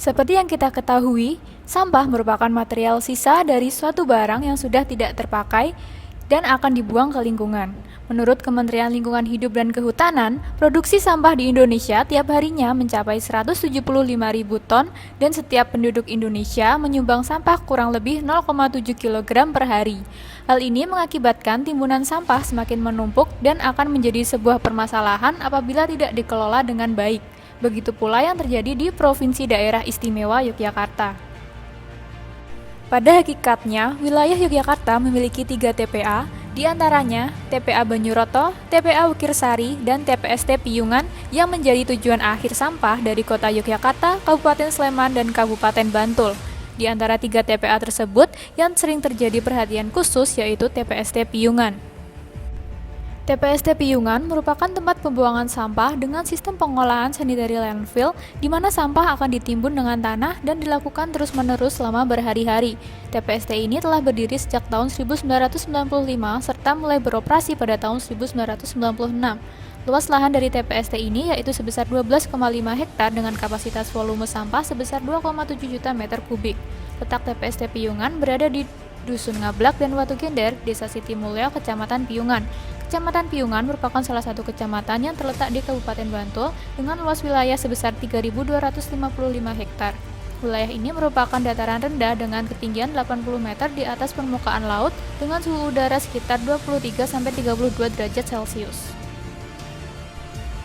Seperti yang kita ketahui, sampah merupakan material sisa dari suatu barang yang sudah tidak terpakai dan akan dibuang ke lingkungan. Menurut Kementerian Lingkungan Hidup dan Kehutanan, produksi sampah di Indonesia tiap harinya mencapai 175.000 ton dan setiap penduduk Indonesia menyumbang sampah kurang lebih 0,7 kg per hari. Hal ini mengakibatkan timbunan sampah semakin menumpuk dan akan menjadi sebuah permasalahan apabila tidak dikelola dengan baik. Begitu pula yang terjadi di Provinsi Daerah Istimewa Yogyakarta. Pada hakikatnya, wilayah Yogyakarta memiliki 3 TPA, di antaranya TPA Banyuroto, TPA Wukirsari, dan TPST Piyungan yang menjadi tujuan akhir sampah dari Kota Yogyakarta, Kabupaten Sleman, dan Kabupaten Bantul. Di antara 3 TPA tersebut, yang sering terjadi perhatian khusus yaitu TPST Piyungan. TPST Piyungan merupakan tempat pembuangan sampah dengan sistem pengolahan sanitary landfill di mana sampah akan ditimbun dengan tanah dan dilakukan terus-menerus selama berhari-hari. TPST ini telah berdiri sejak tahun 1995 serta mulai beroperasi pada tahun 1996. Luas lahan dari TPST ini yaitu sebesar 12,5 hektar dengan kapasitas volume sampah sebesar 2,7 juta meter kubik. Letak TPST Piyungan berada di Dusun Ngablak dan Watu Gender, Desa Sitimulyo, Kecamatan Piyungan. Kecamatan Piyungan merupakan salah satu kecamatan yang terletak di Kabupaten Bantul dengan luas wilayah sebesar 3.255 hektar. Wilayah ini merupakan dataran rendah dengan ketinggian 80 meter di atas permukaan laut dengan suhu udara sekitar 23-32 derajat Celcius.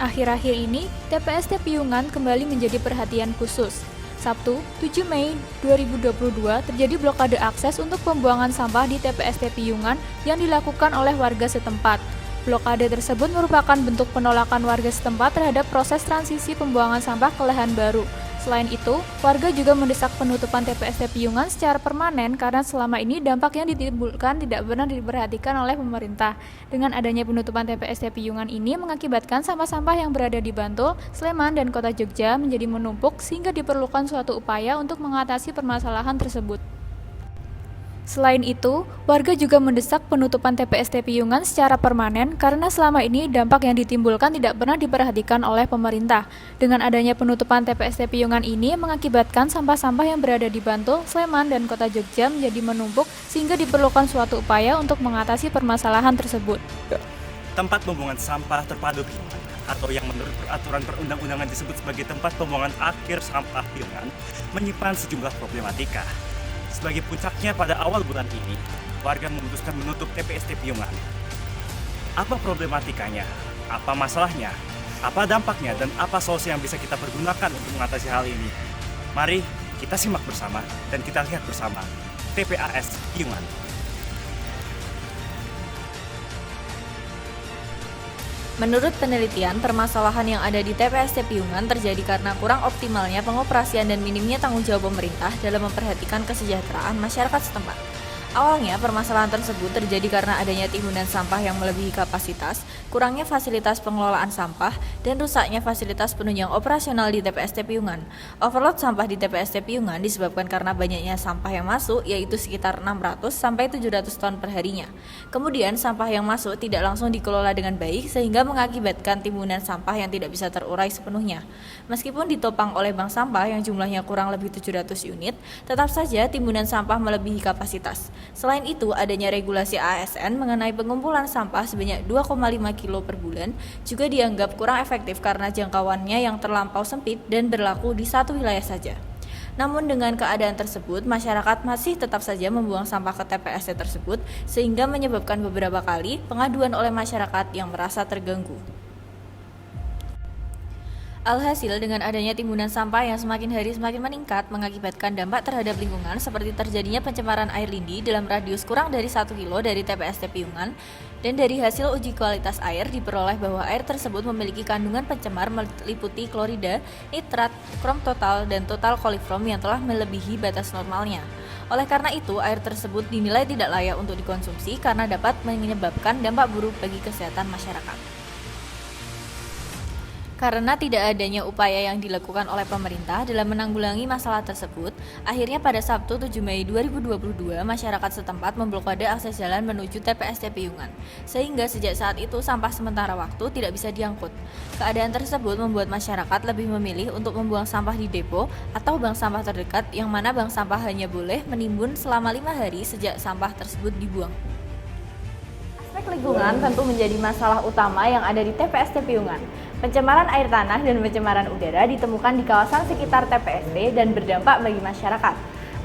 Akhir-akhir ini, TPST Piyungan kembali menjadi perhatian khusus. Sabtu, 7 Mei 2022 terjadi blokade akses untuk pembuangan sampah di TPST Piyungan yang dilakukan oleh warga setempat. Blokade tersebut merupakan bentuk penolakan warga setempat terhadap proses transisi pembuangan sampah ke lahan baru. Selain itu, warga juga mendesak penutupan TPST Piyungan secara permanen karena selama ini dampak yang ditimbulkan tidak benar diperhatikan oleh pemerintah. Dengan adanya penutupan TPST Piyungan ini mengakibatkan sampah-sampah yang berada di Bantul, Sleman, dan Kota Jogja menjadi menumpuk sehingga diperlukan suatu upaya untuk mengatasi permasalahan tersebut. Selain itu, warga juga mendesak penutupan TPST Piyungan secara permanen karena selama ini dampak yang ditimbulkan tidak pernah diperhatikan oleh pemerintah. Dengan adanya penutupan TPST Piyungan ini mengakibatkan sampah-sampah yang berada di Bantul, Sleman, dan Kota Jogja menjadi menumpuk sehingga diperlukan suatu upaya untuk mengatasi permasalahan tersebut. Tempat pembuangan sampah terpadu Piyungan atau yang menurut peraturan perundang-undangan disebut sebagai tempat pembuangan akhir sampah Piyungan menyimpan sejumlah problematika. Sebagai puncaknya pada awal bulan ini, warga memutuskan menutup TPST Piyungan. Apa problematikanya? Apa masalahnya? Apa dampaknya? Dan apa solusi yang bisa kita pergunakan untuk mengatasi hal ini? Mari kita simak bersama dan kita lihat bersama TPAS Piyungan. Menurut penelitian, permasalahan yang ada di TPST Piyungan terjadi karena kurang optimalnya pengoperasian dan minimnya tanggung jawab pemerintah dalam memperhatikan kesejahteraan masyarakat setempat. Awalnya, permasalahan tersebut terjadi karena adanya timbunan sampah yang melebihi kapasitas, kurangnya fasilitas pengelolaan sampah, dan rusaknya fasilitas penunjang operasional di TPST Piyungan. Overload sampah di TPST Piyungan disebabkan karena banyaknya sampah yang masuk, yaitu sekitar 600-700 ton per harinya. Kemudian, sampah yang masuk tidak langsung dikelola dengan baik sehingga mengakibatkan timbunan sampah yang tidak bisa terurai sepenuhnya. Meskipun ditopang oleh bank sampah yang jumlahnya kurang lebih 700 unit, tetap saja timbunan sampah melebihi kapasitas. Selain itu, adanya regulasi ASN mengenai pengumpulan sampah sebanyak 2,5 kilo per bulan juga dianggap kurang efektif karena jangkauannya yang terlampau sempit dan berlaku di satu wilayah saja. Namun dengan keadaan tersebut, masyarakat masih tetap saja membuang sampah ke TPST tersebut sehingga menyebabkan beberapa kali pengaduan oleh masyarakat yang merasa terganggu. Alhasil, dengan adanya timbunan sampah yang semakin hari semakin meningkat mengakibatkan dampak terhadap lingkungan seperti terjadinya pencemaran air lindi dalam radius kurang dari 1 kilo dari TPST Piyungan, dan dari hasil uji kualitas air diperoleh bahwa air tersebut memiliki kandungan pencemar meliputi klorida, nitrat, krom total, dan total koliform yang telah melebihi batas normalnya. Oleh karena itu, air tersebut dinilai tidak layak untuk dikonsumsi karena dapat menyebabkan dampak buruk bagi kesehatan masyarakat. Karena tidak adanya upaya yang dilakukan oleh pemerintah dalam menanggulangi masalah tersebut, akhirnya pada Sabtu 7 Mei 2022, masyarakat setempat memblokade akses jalan menuju TPST Piungan, sehingga sejak saat itu sampah sementara waktu tidak bisa diangkut. Keadaan tersebut membuat masyarakat lebih memilih untuk membuang sampah di depo atau bank sampah terdekat, yang mana bank sampah hanya boleh menimbun selama 5 hari sejak sampah tersebut dibuang. Aspek lingkungan tentu menjadi masalah utama yang ada di TPST Piungan. Pencemaran air tanah dan pencemaran udara ditemukan di kawasan sekitar TPST dan berdampak bagi masyarakat.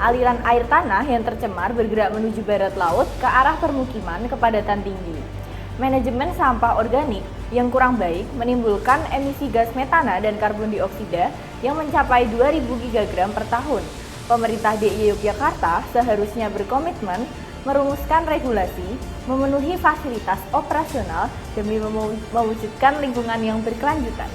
Aliran air tanah yang tercemar bergerak menuju barat laut ke arah permukiman kepadatan tinggi. Manajemen sampah organik yang kurang baik menimbulkan emisi gas metana dan karbon dioksida yang mencapai 2000 gigagram per tahun. Pemerintah DIY Yogyakarta seharusnya berkomitmen merumuskan regulasi, memenuhi fasilitas operasional demi mewujudkan lingkungan yang berkelanjutan.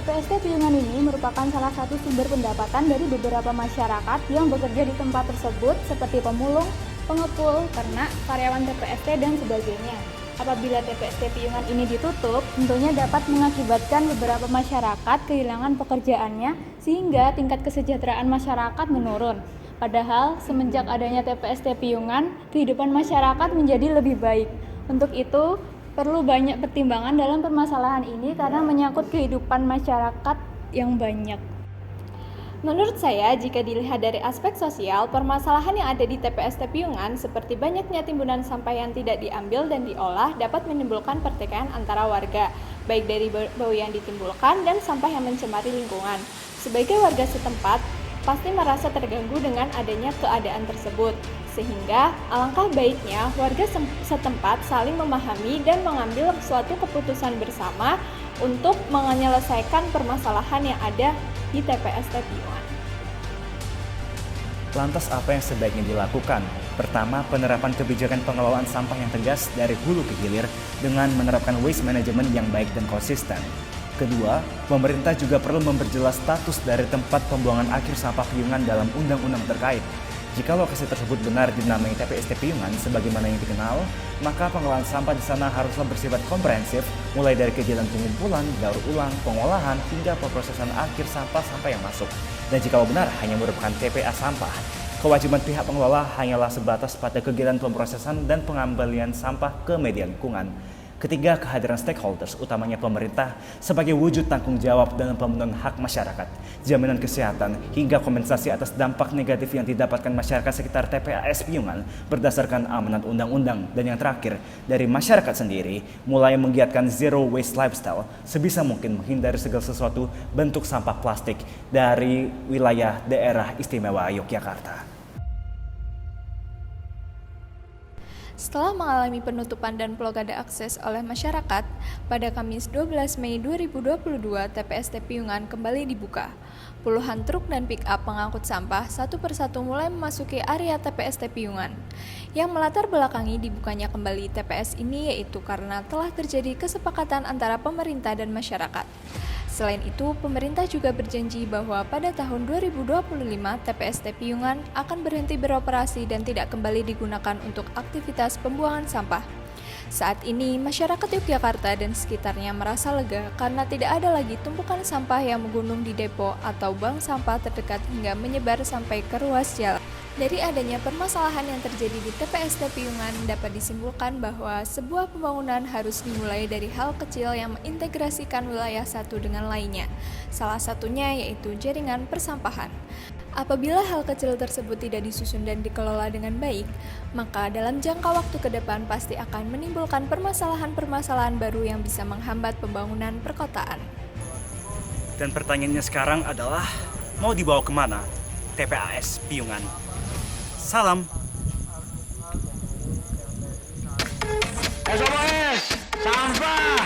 TPST Piungan ini merupakan salah satu sumber pendapatan dari beberapa masyarakat yang bekerja di tempat tersebut seperti pemulung, pengepul, ternak, karyawan TPST, dan sebagainya. Apabila TPST Piungan ini ditutup, tentunya dapat mengakibatkan beberapa masyarakat kehilangan pekerjaannya sehingga tingkat kesejahteraan masyarakat menurun. Padahal, semenjak adanya TPST Piungan, kehidupan masyarakat menjadi lebih baik. Untuk itu, perlu banyak pertimbangan dalam permasalahan ini karena menyangkut kehidupan masyarakat yang banyak. Menurut saya, jika dilihat dari aspek sosial, permasalahan yang ada di TPST Piungan seperti banyaknya timbunan sampah yang tidak diambil dan diolah dapat menimbulkan pertikaian antara warga, baik dari bau yang ditimbulkan dan sampah yang mencemari lingkungan. Sebagai warga setempat, pasti merasa terganggu dengan adanya keadaan tersebut, sehingga alangkah baiknya warga setempat saling memahami dan mengambil suatu keputusan bersama untuk menyelesaikan permasalahan yang ada di TPST Piungan. Lantas apa yang sebaiknya dilakukan? Pertama, penerapan kebijakan pengelolaan sampah yang tegas dari hulu ke hilir dengan menerapkan waste management yang baik dan konsisten. Kedua, pemerintah juga perlu memperjelas status dari tempat pembuangan akhir sampah Piungan dalam undang-undang terkait. Jika lokasi tersebut benar dinamai TPST Piungan sebagaimana yang dikenal, maka pengelolaan sampah di sana haruslah bersifat komprehensif, mulai dari kegiatan pengumpulan, daur ulang, pengolahan, hingga pemrosesan akhir sampah yang masuk. Dan jika benar hanya merupakan TPA sampah, kewajiban pihak pengelola hanyalah sebatas pada kegiatan pemrosesan dan pengembalian sampah ke media lingkungan. Ketiga, kehadiran stakeholders, utamanya pemerintah, sebagai wujud tanggung jawab dalam pemenuhan hak masyarakat, jaminan kesehatan, hingga kompensasi atas dampak negatif yang didapatkan masyarakat sekitar TPAS Piungan berdasarkan amanat undang-undang. Dan yang terakhir, dari masyarakat sendiri, mulai menggiatkan zero waste lifestyle, sebisa mungkin menghindari segala sesuatu bentuk sampah plastik dari wilayah daerah istimewa Yogyakarta. Setelah mengalami penutupan dan blokade akses oleh masyarakat, pada Kamis 12 Mei 2022 TPST Piungan kembali dibuka. Puluhan truk dan pick-up pengangkut sampah satu persatu mulai memasuki area TPST Piungan. Yang melatar belakangi dibukanya kembali TPS ini yaitu karena telah terjadi kesepakatan antara pemerintah dan masyarakat. Selain itu, pemerintah juga berjanji bahwa pada tahun 2025 TPST Piungan akan berhenti beroperasi dan tidak kembali digunakan untuk aktivitas pembuangan sampah. Saat ini, masyarakat Yogyakarta dan sekitarnya merasa lega karena tidak ada lagi tumpukan sampah yang menggunung di depo atau bank sampah terdekat hingga menyebar sampai ke ruas jalan. Dari adanya permasalahan yang terjadi di TPST Piungan dapat disimpulkan bahwa sebuah pembangunan harus dimulai dari hal kecil yang mengintegrasikan wilayah satu dengan lainnya. Salah satunya yaitu jaringan persampahan. Apabila hal kecil tersebut tidak disusun dan dikelola dengan baik, maka dalam jangka waktu ke depan pasti akan menimbulkan permasalahan-permasalahan baru yang bisa menghambat pembangunan perkotaan. Dan pertanyaannya sekarang adalah, mau dibawa kemana TPAS Piungan? Salam. SOS, sampah.